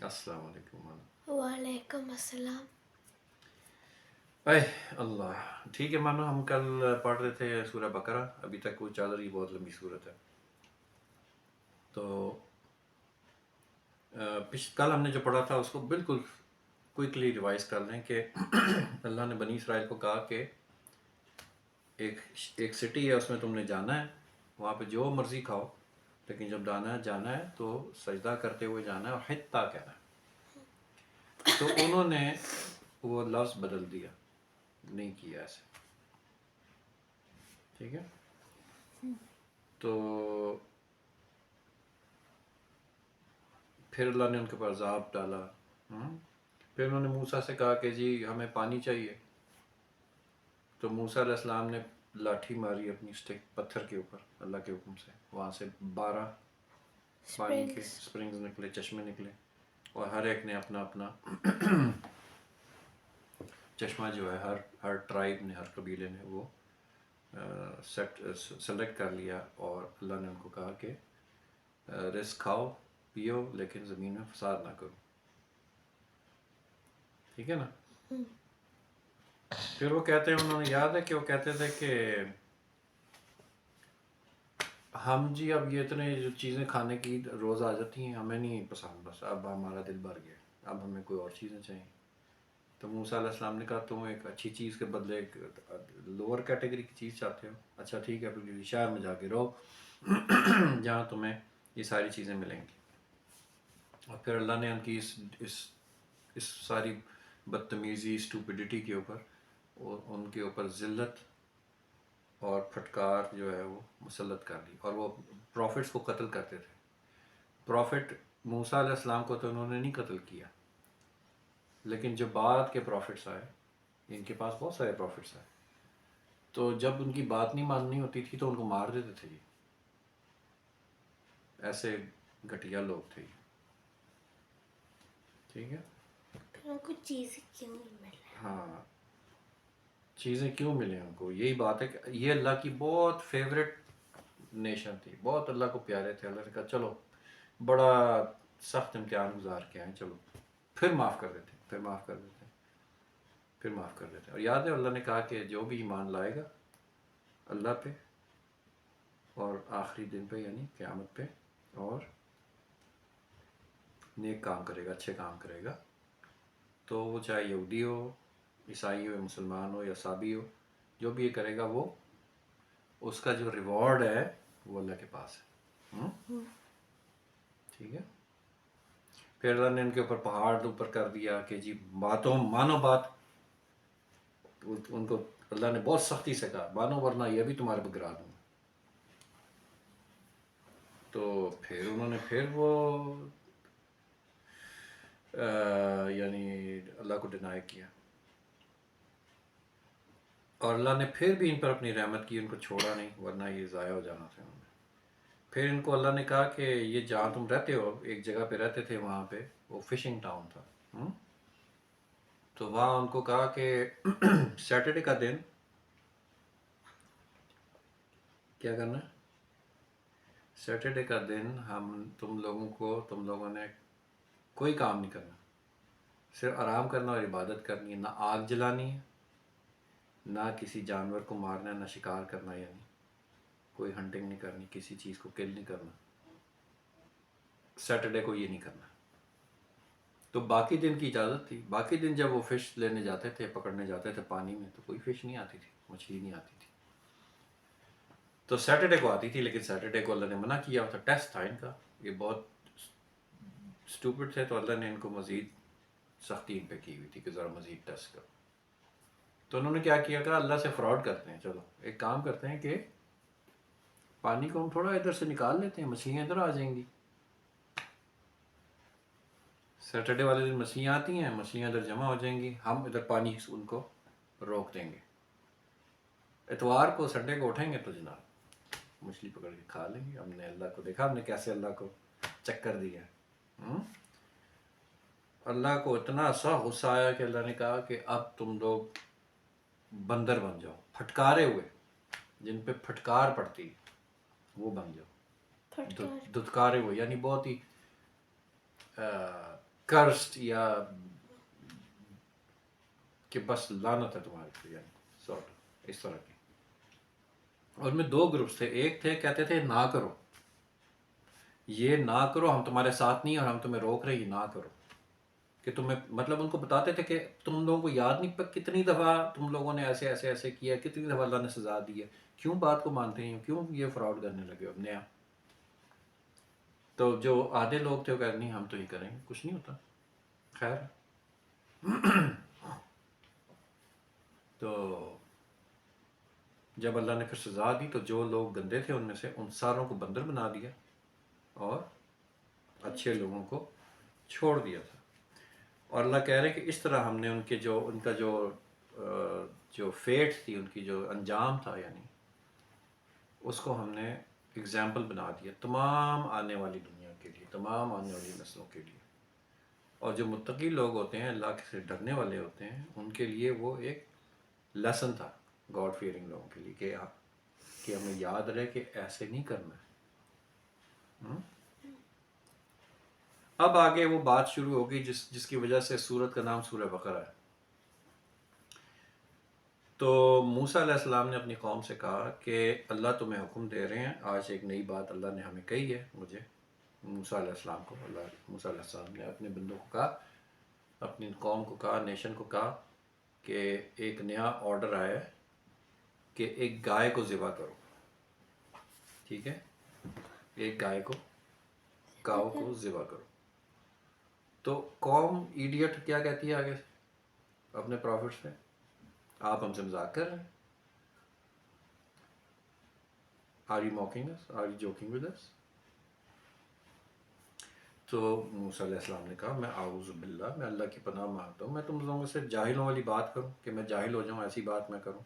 السلام علیکم۔ وعلیکم السلام۔ اے اللہ، ٹھیک ہے مانو، ہم کل پڑھ رہے تھے سورہ بقرہ، ابھی تک وہ چل رہی، بہت لمبی صورت ہے۔ تو کل ہم نے جو پڑھا تھا اس کو بالکل کوئکلی ریوائز کر لیں کہ اللہ نے بنی اسرائیل کو کہا کہ ایک سٹی ہے، اس میں تم نے جانا ہے، وہاں پہ جو مرضی کھاؤ، لیکن جب جانا ہے تو سجدہ کرتے ہوئے جانا ہے اور حتیٰ کہنا ہے۔ تو انہوں نے وہ لفظ بدل دیا، نہیں کیا ایسے، ٹھیک ہے۔ تو پھر اللہ نے ان کے اوپر عذاب ڈالا۔ پھر انہوں نے موسیٰ سے کہا کہ جی ہمیں پانی چاہیے، تو موسیٰ علیہ السلام نے لاٹھی ماری اپنی اسٹک پتھر کے اوپر، اللہ کے حکم سے، وہاں سے 12 پانی کے سپرنگز نکلے، چشمے نکلے، اور ہر ایک نے اپنا اپنا چشمہ جو ہے ہر ٹرائب نے، ہر قبیلے نے وہ سلیکٹ کر لیا، اور اللہ نے ان کو کہا کہ رزق کھاؤ پیو لیکن زمین میں فساد نہ کرو، ٹھیک ہے نا۔ پھر وہ کہتے ہیں، انہوں نے یاد ہے کہ وہ کہتے تھے کہ ہم جی اب یہ اتنے جو چیزیں کھانے کی روز آ جاتی ہیں ہمیں نہیں پسند، بس اب ہمارا دل بھر گیا، اب ہمیں کوئی اور چیزیں چاہیے۔ تو موسیٰ علیہ السلام نے کہا تم ایک اچھی چیز کے بدلے ایک لوور کیٹیگری کی چیز چاہتے ہو، اچھا ٹھیک ہے، پھر شہر میں جا کے رہو جہاں تمہیں یہ ساری چیزیں ملیں گی۔ اور پھر اللہ نے ان کی اس ساری بدتمیزی، اسٹوپیڈیٹی کے اوپر، ان کے اوپر ذلت اور پھٹکار جو ہے وہ مسلط کر دی، اور وہ پروفٹس کو قتل کرتے تھے۔ پروفٹ موسیٰ علیہ السلام کو تو انہوں نے نہیں قتل کیا، لیکن جو بعد کے پروفٹس آئے، ان کے پاس بہت سارے پروفٹس آئے، تو جب ان کی بات نہیں ماننی ہوتی تھی تو ان کو مار دیتے تھے۔ یہ ایسے گھٹیا لوگ تھے، ٹھیک ہے۔ پھر ان کو چیزیں کیوں نہیں ملیں؟ ہاں، چیزیں کیوں ملیں ان کو، یہی بات ہے کہ یہ اللہ کی بہت فیوریٹ نیشن تھی، بہت اللہ کو پیارے تھے۔ اللہ نے کہا چلو بڑا سخت امتحان گزار کے آئیں، چلو پھر معاف کر دیتے، پھر معاف کر دیتے، پھر معاف کر دیتے۔ اور یاد ہے اللہ نے کہا کہ جو بھی ایمان لائے گا اللہ پہ اور آخری دن پہ یعنی قیامت پہ، اور نیک کام کرے گا، اچھے کام کرے گا، تو وہ چاہے یہودی ہو، عیسائی ہو، مسلمان ہو یا سابی ہو، جو بھی یہ کرے گا وہ اس کا جو ریوارڈ ہے وہ اللہ کے پاس ہے، ٹھیک ہے۔ پھر اللہ نے ان کے اوپر پہاڑ اوپر کر دیا کہ جی باتوں مانو بات، ان کو اللہ نے بہت سختی سے کہا مانو ورنہ یہ بھی تمہارے پہ گرا دوں گا۔ تو پھر انہوں نے پھر وہ یعنی اللہ کو ڈینائی کیا، اور اللہ نے پھر بھی ان پر اپنی رحمت کی، ان کو چھوڑا نہیں، ورنہ یہ ضائع ہو جانا تھا انہوں نے۔ پھر ان کو اللہ نے کہا کہ یہ جہاں تم رہتے ہو، ایک جگہ پہ رہتے تھے، وہاں پہ وہ فشنگ ٹاؤن تھا، تو وہاں ان کو کہا کہ سیٹرڈے کا دن کیا کرنا ہے، سیٹرڈے کا دن تم لوگوں نے کوئی کام نہیں کرنا، صرف آرام کرنا اور عبادت کرنی ہے، نہ آگ جلانی ہے، نہ کسی جانور کو مارنا ہے، نہ شکار کرنا، یعنی کوئی ہنٹنگ نہیں کرنی، کسی چیز کو کل نہیں کرنا، سیٹرڈے کو یہ نہیں کرنا۔ تو باقی دن کی اجازت تھی، باقی دن جب وہ فش لینے جاتے تھے، پکڑنے جاتے تھے پانی میں، تو کوئی فش نہیں آتی تھی، مچھلی نہیں آتی تھی، تو سیٹرڈے کو آتی تھی، لیکن سیٹرڈے کو اللہ نے منع کیا تھا، ٹیسٹ تھا ان کا، یہ بہت اسٹوپڈ تھے، تو اللہ نے ان کو مزید سختی ان پہ کی ہوئی تھی کہ ذرا مزید ٹیسٹ کرو۔ تو انہوں نے کیا کیا تھا، اللہ سے فراڈ کرتے ہیں، چلو ایک کام کرتے ہیں کہ پانی کو ہم تھوڑا ادھر سے نکال لیتے ہیں، مچھلیاں ادھر آ جائیں گی، سیٹرڈے والے دن مچھلیاں آتی ہیں، مچھلیاں ادھر جمع ہو جائیں گی، ہم ادھر پانی ان کو روک دیں گے، اتوار کو سنڈے کو اٹھیں گے تو جناب مچھلی پکڑ کے کھا لیں گے۔ ہم نے اللہ کو دیکھا، ہم نے کیسے اللہ کو چکر دیا۔ اللہ کو اتنا سا غصہ آیا کہ اللہ نے کہا کہ اب تم لوگ بندر بن جاؤ، پھٹکارے ہوئے، جن پہ پھٹکار پڑتی وہ بن جاؤ، دھتکارے ہوئے، یعنی بہت ہی کرسٹ یا کہ بس لعنت ہے تمہارے پہ، یعنی سارٹ اس طرح کی. اور میں دو گروپس تھے، ایک تھے کہتے تھے نہ کرو، یہ نہ کرو، ہم تمہارے ساتھ نہیں اور ہم تمہیں روک رہے، یہ نہ کرو. کہ تمہیں مطلب ان کو بتاتے تھے کہ تم لوگوں کو یاد نہیں کتنی دفعہ تم لوگوں نے ایسے ایسے ایسے کیا، کتنی دفعہ اللہ نے سزا دی ہے، کیوں بات کو مانتے ہیں، کیوں یہ فراڈ کرنے لگے ہو نیا. تو جو آدھے لوگ تھے وہ کہتے نہیں ہم تو یہ کریں گے، کچھ نہیں ہوتا. خیر تو جب اللہ نے پھر سزا دی تو جو لوگ گندے تھے ان میں سے ان ساروں کو بندر بنا دیا اور اچھے لوگوں کو چھوڑ دیا تھا. اور اللہ کہہ رہے ہیں کہ اس طرح ہم نے ان کے جو ان کا جو فیٹ تھی، ان کی جو انجام تھا، یعنی اس کو ہم نے اگزامپل بنا دیا تمام آنے والی دنیا کے لیے، تمام آنے والی نسلوں کے لیے. اور جو متقی لوگ ہوتے ہیں، اللہ سے ڈرنے والے ہوتے ہیں، ان کے لیے وہ ایک لیسن تھا گاڈ فیئرنگ لوگوں کے لیے کہ ہمیں یاد رہے کہ ایسے نہیں کرنا ہے. اب آگے وہ بات شروع ہوگی جس کی وجہ سے سورت کا نام سورہ بقرہ ہے. تو موسیٰ علیہ السلام نے اپنی قوم سے کہا کہ اللہ تمہیں حکم دے رہے ہیں، آج ایک نئی بات اللہ نے ہمیں کہی ہے، مجھے موسیٰ علیہ السلام کو. موسیٰ علیہ السلام نے اپنے بندوں کو کہا، اپنی قوم کو کہا، نیشن کو کہا کہ ایک نیا آرڈر آیا ہے کہ ایک گائے کو ذبح کرو. ٹھیک ہے، ایک گاؤ کو ذبح کرو. تو قوم ایڈیٹ کیا کہتی ہے آگے سے اپنے پروفٹ سے، آپ ہم سے مذاق کر رہے ہیں، are you mocking us, are you joking with us. تو موسیٰ علیہ السلام نے کہا میں اعوذ باللہ، میں اللہ کی پناہ مانگتا ہوں، میں تم لوگوں سے جاہلوں والی بات کروں، کہ میں جاہل ہو جاؤں، ایسی بات میں کروں.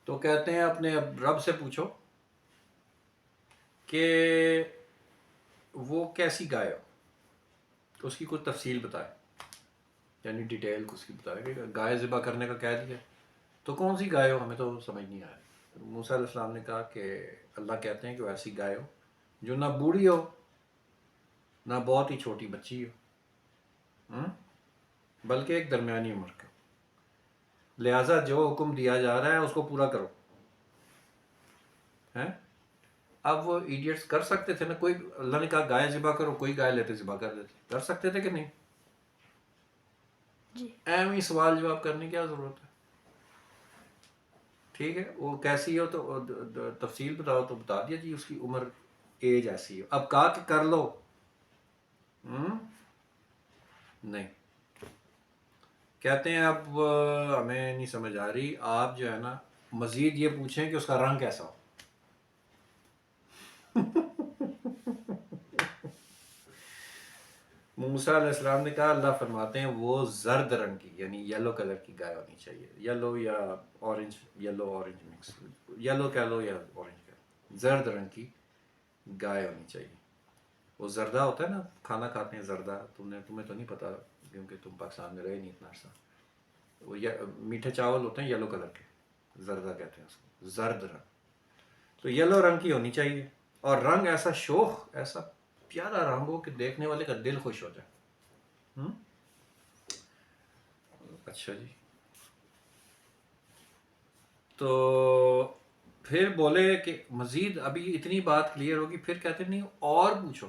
تو کہتے ہیں اپنے رب سے پوچھو کہ وہ کیسی گائے ہو، اس کی کوئی تفصیل بتائے، یعنی ڈیٹیل کو اس کی بتائے کہ گائے ذبح کرنے کا کہہ دیا تو کون سی گائے ہو، ہمیں تو سمجھ نہیں آیا. موسیٰ علیہ السلام نے کہا کہ اللہ کہتے ہیں کہ وہ ایسی گائے ہو جو نہ بوڑھی ہو نہ بہت ہی چھوٹی بچی ہو، بلکہ ایک درمیانی عمر کا. لہٰذا جو حکم دیا جا رہا ہے اس کو پورا کرو. اب وہ ایڈیٹس کر سکتے تھے نا، کوئی اللہ نے کہا گائے ذبح کرو، کوئی گائے لیتے ذبح کر دیتے، کر سکتے تھے کہ نہیں؟ ایم ہی سوال جواب کرنے کی کیا ضرورت ہے؟ ٹھیک ہے، وہ کیسی ہو تو تفصیل بتاؤ تو بتا دیا جی اس کی عمر ایج ایسی ہو. اب کہا کہ کر لو، نہیں. کہتے ہیں اب ہمیں نہیں سمجھ آ رہی، آپ جو ہے نا مزید یہ پوچھیں کہ اس کا رنگ کیسا ہو. موسیٰ علیہ السلام نے کہا اللہ فرماتے ہیں وہ زرد رنگ کی، یعنی یلو کلر کی گائے ہونی چاہیے، یلو یا orange, yellow orange mix, yellow کہہ لو یا اورنج کہہ لو، زرد رنگ کی گائے ہونی چاہیے. وہ زردہ ہوتا ہے نا، کھانا کھاتے ہیں زردہ، تمہیں تو نہیں پتا کیونکہ تم پاکستان میں رہے نہیں اتنا عرصہ. وہ میٹھے چاول ہوتے ہیں یلو کلر کے، زردہ کہتے ہیں اس کو، زرد رنگ. تو یلو رنگ کی ہونی چاہیے، اور رنگ ایسا شوخ، ایسا پیارا رنگ ہو کہ دیکھنے والے کا دل خوش ہو جائے. اچھا جی. تو پھر بولے کہ مزید ابھی اتنی بات کلیئر ہوگی، پھر کہتے نہیں اور پوچھو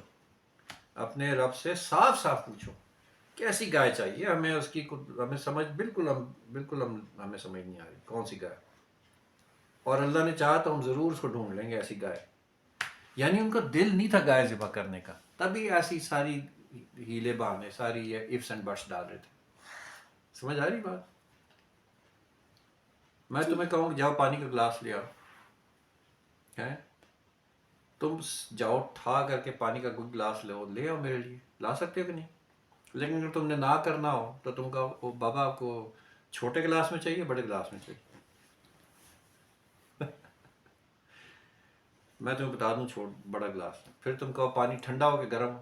اپنے رب سے، صاف صاف پوچھو کیسی گائے چاہیے ہمیں، اس کی ہمیں سمجھ بالکل ہمیں سمجھ نہیں آ رہی کون سی گائے. اور اللہ نے چاہا تو ہم ضرور اس کو ڈھونڈ لیں گے ایسی گائے. یعنی ان کا دل نہیں تھا گائے ذبح کرنے کا، تبھی ایسی ساری ہیلے بہانے، ساری یہ ifs اینڈ بٹس ڈال رہے تھے. سمجھ آ رہی بات؟ میں تمہیں کہوں جاؤ پانی کا گلاس لے آؤ، تم جاؤ ٹھا کر کے پانی کا گلاس لے آؤ میرے لیے، لا سکتے ہو کہ نہیں؟ لیکن اگر تم نے نہ کرنا ہو تو تم کا بابا آپ کو چھوٹے گلاس میں چاہیے بڑے گلاس میں چاہیے؟ میں تمہیں بتا دوں بڑا گلاس، پھر تم کہو پانی ٹھنڈا ہو کہ گرم ہو.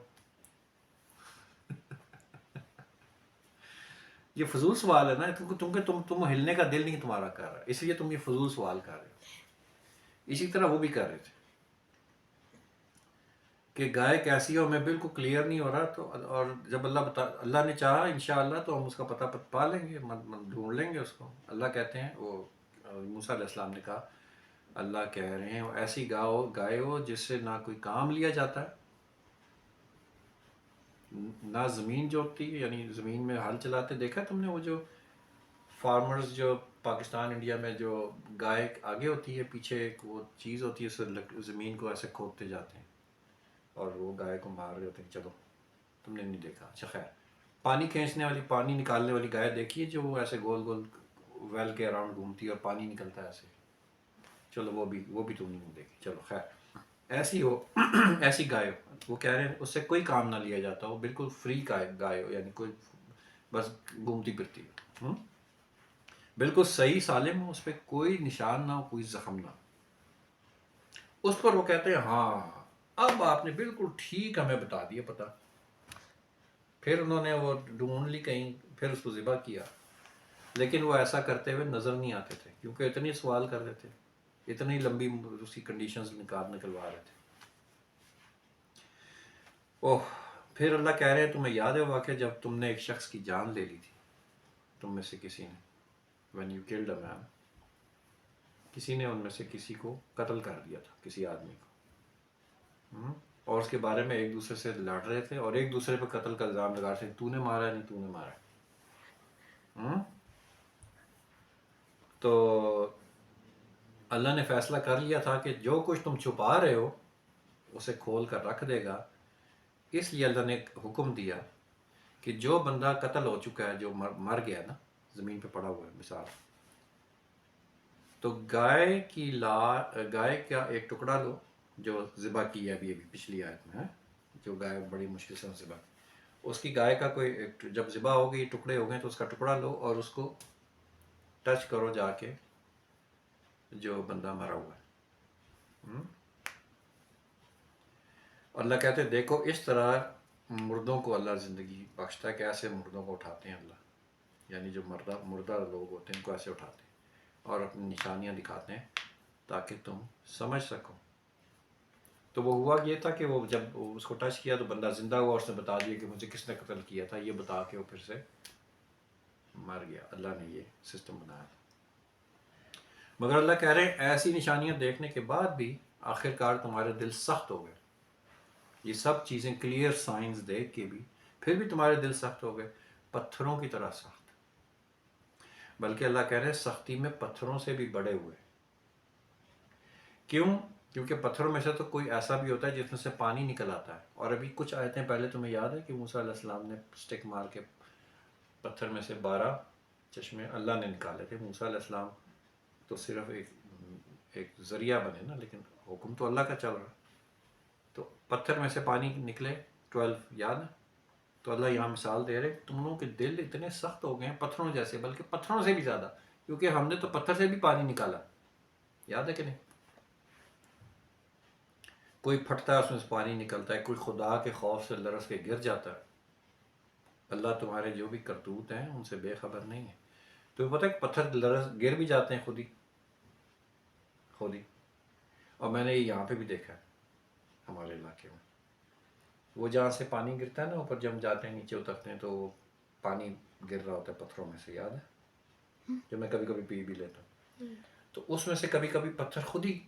یہ فضول سوال ہے نا، تم ہلنے کا دل نہیں تمہارا کر رہا، اس لیے تم یہ فضول سوال کر رہے ہو. اسی طرح وہ بھی کر رہے تھے. کہ گائے کیسی ہے ہمیں بالکل کلیئر نہیں ہو رہا، تو اور جب اللہ نے چاہا انشاءاللہ تو ہم اس کا پتہ پا لیں گے، ڈھونڈ لیں گے اس کو۔ اللہ کہتے ہیں، وہ موسیٰ علیہ السلام نے کہا، اللہ کہہ رہے ہیں ایسی گائے ہو جس سے نہ کوئی کام لیا جاتا ہے، نہ زمین جوتتی ہے، یعنی زمین میں ہل چلاتے دیکھا تم نے وہ جو فارمرز جو پاکستان انڈیا میں جو گائے آگے ہوتی ہے، پیچھے ایک وہ چیز ہوتی ہے، اس سے زمین کو ایسے کھودتے جاتے ہیں اور وہ گائے کو مار رہے ہوتے ہیں۔ چلو تم نے نہیں دیکھا، اچھا خیر، پانی کھینچنے والی، پانی نکالنے والی گائے دیکھی ہے جو وہ ایسے گول گول ویل کے اراؤنڈ گھومتی ہے اور پانی نکلتا ہے ایسے، چلو وہ بھی تم نے نہیں دیکھی، چلو خیر، ایسی ہو ایسی گائے ہو، وہ کہہ رہے ہیں اس سے کوئی کام نہ لیا جاتا ہو، بالکل فری گائے ہو، یعنی کوئی بس گھومتی پھرتی ہو، بالکل صحیح سالم ہو، اس پہ کوئی نشان نہ ہو، کوئی زخم نہ ہو۔ اس پر وہ کہتے ہیں ہاں اب آپ نے بالکل ٹھیک ہمیں بتا دیا پتہ۔ پھر انہوں نے وہ ڈھونڈ لی کہیں، پھر اس کو ذبح کیا، لیکن وہ ایسا کرتے ہوئے نظر نہیں آتے تھے، کیونکہ اتنے سوال کر رہے تھے، اتنی لمبی اس کی کنڈیشنز نکلوا رہے تھے۔ اوہ، پھر اللہ کہہ رہے ہیں تمہیں یاد ہے واقعہ جب تم نے ایک شخص کی جان لے لی تھی، تم میں سے کسی نے، when you killed a man، کسی نے ان میں سے کسی کو قتل کر دیا تھا، کسی آدمی کو، اور اس کے بارے میں ایک دوسرے سے لڑ رہے تھے اور ایک دوسرے پہ قتل کا الزام لگا رہے تھے، تو نے مارا ہے، نہیں تو نے مارا ہے۔ تو اللہ نے فیصلہ کر لیا تھا کہ جو کچھ تم چھپا رہے ہو اسے کھول کر رکھ دے گا، اس لیے اللہ نے ایک حکم دیا کہ جو بندہ قتل ہو چکا ہے، جو مر گیا نا، زمین پہ پڑا ہوا ہے مثال، تو گائے کا ایک ٹکڑا لو جو ذبح کی ہے ابھی پچھلی آیت میں، جو گائے بڑی مشکل سے ذبح کی، اس کی گائے کا کوئی جب ذبح ہو گئی، ٹکڑے ہو گئے، تو اس کا ٹکڑا لو اور اس کو ٹچ کرو جا کے جو بندہ مرا ہوا ہے۔ اللہ کہتے ہیں دیکھو اس طرح مردوں کو اللہ زندگی بخشتا ہے، کہ ایسے مردوں کو اٹھاتے ہیں اللہ، یعنی جو مردہ لوگ ہوتے ہیں ان کو ایسے اٹھاتے ہیں اور اپنی نشانیاں دکھاتے ہیں تاکہ تم سمجھ سکو۔ تو وہ ہوا یہ تھا کہ وہ جب اس کو ٹچ کیا تو بندہ زندہ ہوا، اس نے بتا دیا کہ مجھے کس نے قتل کیا تھا، یہ بتا کے وہ پھر سے مر گیا۔ اللہ نے یہ سسٹم بنایا تھا، مگر اللہ کہہ رہے ہیں ایسی نشانیاں دیکھنے کے بعد بھی آخر کار تمہارے دل سخت ہو گئے، یہ سب چیزیں کلیئر سائنز دیکھ کے بھی پھر بھی تمہارے دل سخت ہو گئے، پتھروں کی طرح سخت، بلکہ اللہ کہہ رہے ہیں سختی میں پتھروں سے بھی بڑے ہوئے۔ کیوں؟ کیونکہ پتھروں میں سے تو کوئی ایسا بھی ہوتا ہے جس میں سے پانی نکل آتا ہے، اور ابھی کچھ آیتیں پہلے تمہیں یاد ہے کہ موسیٰ علیہ السلام نے سٹک مار کے پتھر میں سے 12 چشمے اللہ نے نکالے تھے۔ موسیٰ علیہ السلام تو صرف ایک ذریعہ بنے نا، لیکن حکم تو اللہ کا چل رہا، تو پتھر میں سے پانی نکلے 12، یاد ہے؟ تو اللہ یہاں مثال دے رہے تم لوگوں کے دل اتنے سخت ہو گئے ہیں پتھروں جیسے، بلکہ پتھروں سے بھی زیادہ، کیونکہ ہم نے تو پتھر سے بھی پانی نکالا، یاد ہے کہ نہیں؟ کوئی پھٹتا ہے اس میں سے پانی نکلتا ہے، کوئی خدا کے خوف سے لرز کے گر جاتا ہے۔ اللہ تمہارے جو بھی کرتوت ہیں ان سے بے خبر نہیں ہے۔ تو پتہ ہے کہ پتھر گر بھی جاتے ہیں خود ہی، اور میں نے یہ یہاں پہ بھی دیکھا ہے ہمارے علاقے میں، وہ جہاں سے پانی گرتا ہے نا اوپر، جب ہم جاتے ہیں نیچے اترتے ہیں تو پانی گر رہا ہوتا ہے پتھروں میں سے، یاد ہے؟ جو میں کبھی کبھی پی بھی لیتا ہوں، تو اس میں سے کبھی کبھی پتھر خود ہی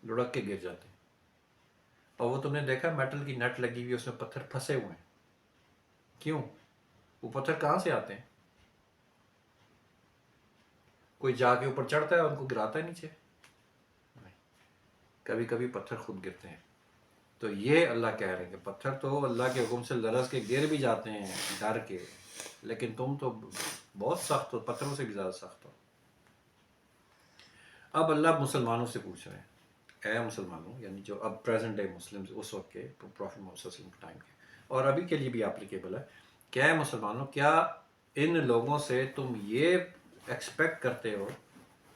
لڑک کے گر جاتے ہیں، اور وہ تم نے دیکھا میٹل کی نٹ لگی ہوئی، اس میں پتھر پھنسے ہوئے ہیں۔ کیوں؟ وہ پتھر کہاں سے آتے ہیں؟ کوئی جا کے اوپر چڑھتا ہے اور ان کو گراتا ہے نیچے؟ نہیں، کبھی کبھی پتھر خود گرتے ہیں۔ تو یہ اللہ کہہ رہے ہیں کہ پتھر تو اللہ کے حکم سے لرز کے گر بھی جاتے ہیں ڈر کے، لیکن تم تو بہت سخت ہو، پتھروں سے بھی زیادہ سخت ہو۔ اب اللہ مسلمانوں سے پوچھ رہے ہیں، اے مسلمانوں، یعنی جو اب پریزنٹ ڈے مسلم اس وقت کے پروفٹ محمد صلی اللہ علیہ وسلم کے ٹائم کے، اور ابھی کے لیے بھی اپلیکیبل ہے، کہ اے مسلمانوں، کیا ان لوگوں سے تم یہ ایکسپیکٹ کرتے ہو،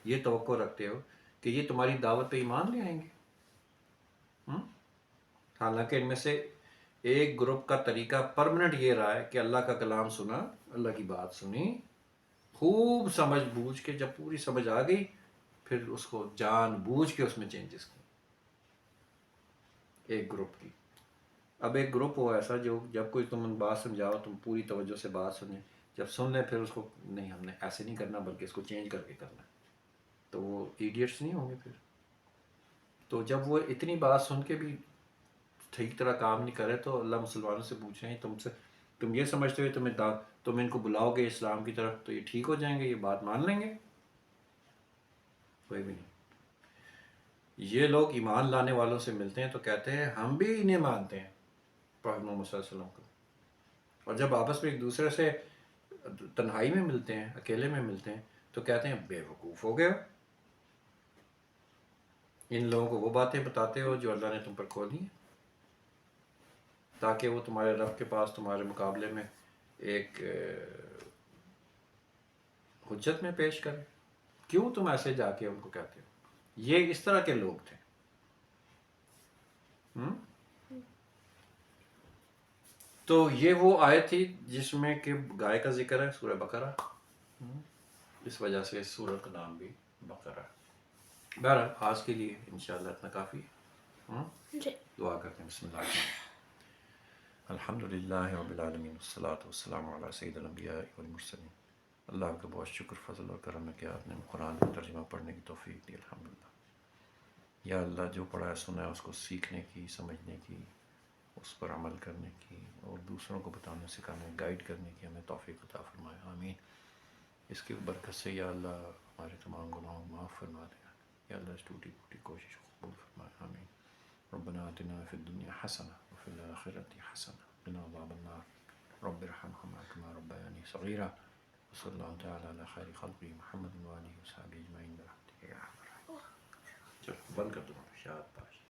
یہ توقع رکھتے ہو کہ یہ تمہاری دعوت پہ ایمان لے آئیں گے؟ حالانکہ ان میں سے ایک گروپ کا طریقہ پرمنٹ یہ رہا ہے کہ اللہ کا کلام سنا، اللہ کی بات سنی، خوب سمجھ بوجھ کے، جب پوری سمجھ آ گئی پھر اس کو جان بوجھ کے اس میں چینجز کی، ایک گروپ کی۔ اب ایک گروپ ہو ایسا جو جب کوئی تم بات سمجھاؤ تم پوری توجہ سے بات سنیں، جب سن لیں پھر اس کو نہیں ہم نے ایسے نہیں کرنا بلکہ اس کو چینج کر کے کرنا ہے، تو وہ ایڈیٹس نہیں ہوں گے پھر. تو جب وہ اتنی بات سن کے بھی ٹھیک طرح کام نہیں کرے تو اللہ مسلمانوں سے پوچھ رہے ہیں تم یہ سمجھتے ہوئے تم ان کو بلاؤ گے اسلام کی طرف تو یہ ٹھیک ہو جائیں گے، یہ بات مان لیں گے؟ کوئی بھی نہیں. یہ لوگ ایمان لانے والوں سے ملتے ہیں تو کہتے ہیں ہم بھی انہیں مانتے ہیں پروفیٹ محمد صلی اللہ علیہ وسلم کو، اور جب آپس میں ایک دوسرے سے تنہائی میں ملتے ہیں، اکیلے میں ملتے ہیں تو کہتے ہیں بے وقوف ہو گئے ہو، ان لوگوں کو وہ باتیں بتاتے ہو جو اللہ نے تم پر کھولی ہیں تاکہ وہ تمہارے رب کے پاس تمہارے مقابلے میں ایک حجت میں پیش کریں. کیوں تم ایسے جا کے ان کو کہتے ہو؟ یہ اس طرح کے لوگ تھے. تو یہ وہ آیت تھی جس میں کہ گائے کا ذکر ہے، سورہ بقرہ، اس وجہ سے اس سورہ کا نام بھی بقرہ ہے. بہرحال آج کے لیے انشاءاللہ اتنا کافی ہے. جی دعا کرتے ہیں. بسم اللہ الرحمن الرحیم. الحمد للہ رب العالمین والصلاة والسلام علی سید الانبیاء والمرسلین. اللہ کا بہت شکر فضل اور کرم ہے کہ آپ نے قرآن کا ترجمہ پڑھنے کی توفیق دی. الحمدللہ. یا اللہ جو پڑھا ہے سنا ہے اس کو سیکھنے کی، سمجھنے کی، اس پر عمل کرنے کی اور دوسروں کو بتانے سکھانے گائیڈ کرنے کی ہمیں توفیق عطا فرمائے. آمین. اس کی برکت سے یا اللہ ہمارے تمام گناہوں کو معاف فرما دے. یا اللہ اس ٹوٹی پھوٹی کوشش کو قبول فرمائے. آمین. ربنا آتنا فی الدنیا حسنہ وفی الآخرۃ حسنہ وقنا عذاب النار رب ارحمہما کما ربیانی صغیرا وصلی اللہ تعالی علی خیر خلقہ محمد وآلہ وصحبہ اجمعین برحمتک یا ارحم الراحمین. چلو بند کر دو شاد پاش.